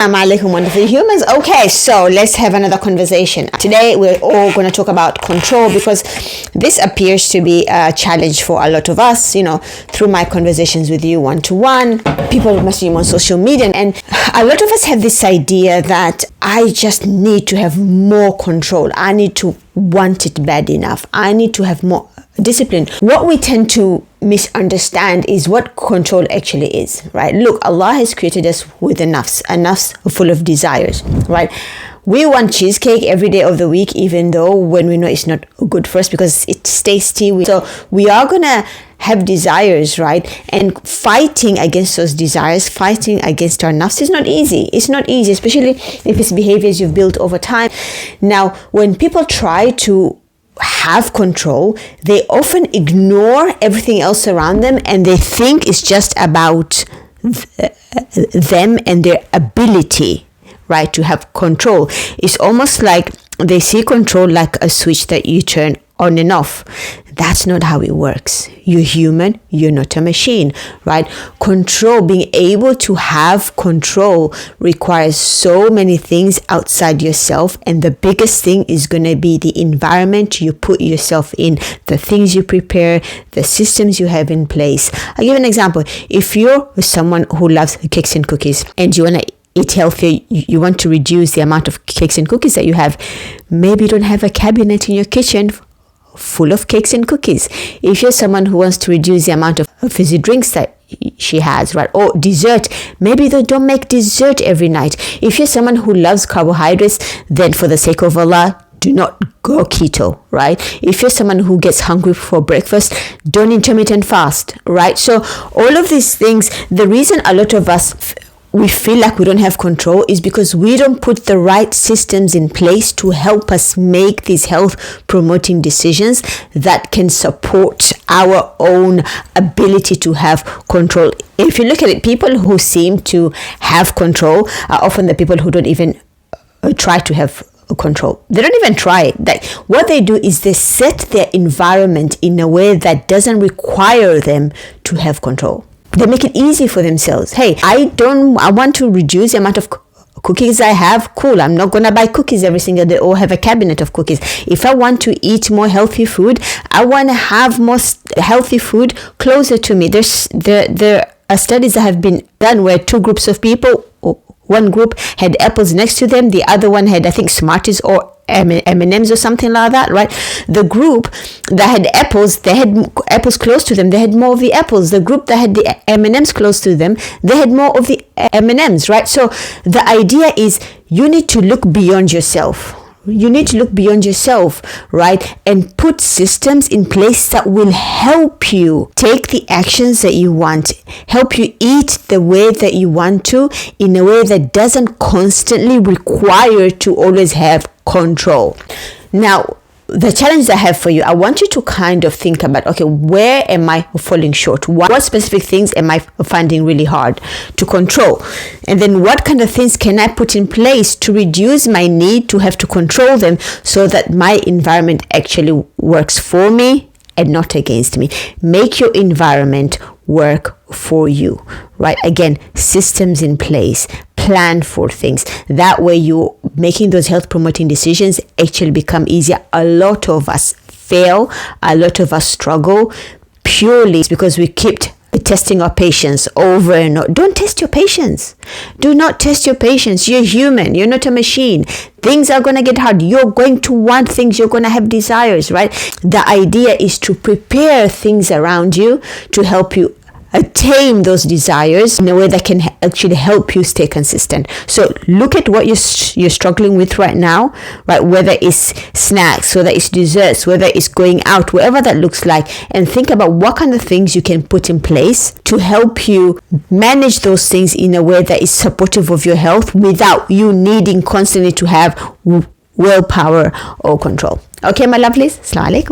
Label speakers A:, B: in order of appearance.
A: Assalamu alaikum, wonderful humans. Okay, so let's have another conversation. Today we're all going to talk about control, because this appears to be a challenge for a lot of us, through my conversations with you one-to-one, people messaging on social media, and a lot of us have this idea that I just need to have more control. I need to want it bad enough. I need to have more discipline. What we tend to misunderstand is what control actually is, right? Look, Allah has created us with a nafs full of desires, right? We want cheesecake every day of the week, even though when we know it's not good for us because it's tasty. So we are gonna have desires, right? And fighting against those desires, fighting against our nafs is not easy. It's not easy, especially if it's behaviors you've built over time. Now, when people try to have control, they often ignore everything else around them, and they think it's just about them and their ability, right, to have control. It's almost like they see control like a switch that you turn on and off. That's not how it works. You're human, you're not a machine, right? Control, being able to have control, requires so many things outside yourself, and the biggest thing is going to be the environment you put yourself in, the things you prepare, the systems you have in place. I'll give an example. If you're someone who loves cakes and cookies and you want to eat healthier, you want to reduce the amount of cakes and cookies that you have, maybe you don't have a cabinet in your kitchen full of cakes and cookies. If you're someone who wants to reduce the amount of fizzy drinks that she has, right, or dessert, maybe they don't make dessert every night. If you're someone who loves carbohydrates, then for the sake of Allah, do not go keto, right? If you're someone who gets hungry for breakfast, don't intermittent fast, right? So all of these things, the reason a lot of us we feel like we don't have control is because we don't put the right systems in place to help us make these health promoting decisions that can support our own ability to have control. If you look at it, people who seem to have control are often the people who don't even try to have control. They don't even try it. Like, what they do is they set their environment in a way that doesn't require them to have control. They make it easy for themselves. Hey, I want to reduce the amount of cookies I have. Cool. I'm not going to buy cookies every single day or have a cabinet of cookies. If I want to eat more healthy food, I want to have more healthy food closer to me. There are studies that have been done where two groups of people, one group had apples next to them, the other one had, I think, Smarties or M&Ms or something like that, right? The group that had apples, they had apples close to them, they had more of the apples. The group that had the M&Ms close to them, they had more of the M&Ms, right? So the idea is you need to look beyond yourself. You need to look beyond yourself, right? And put systems in place that will help you take the actions that you want, help you eat the way that you want to, in a way that doesn't constantly require to always have control. Now, the challenge I have for you, I want you to kind of think about, okay, where am I falling short? What specific things am I finding really hard to control? And then what kind of things can I put in place to reduce my need to have to control them so that my environment actually works for me and not against me? Make your environment work for you, right? Again, systems in place, plan for things. That way you're making those health promoting decisions actually become easier. A lot of us fail, a lot of us struggle purely because we keep testing our patience over and over. Don't test your patience. Do not test your patience. You're human. You're not a machine. Things are going to get hard. You're going to want things. You're going to have desires, right? The idea is to prepare things around you to help you attain those desires in a way that can actually help you stay consistent. So look at what you're struggling with right now, right? Whether it's snacks, whether it's desserts, whether it's going out, whatever that looks like, and think about what kind of things you can put in place to help you manage those things in a way that is supportive of your health without you needing constantly to have willpower or control. Okay, my lovelies? Assalamu alaikum.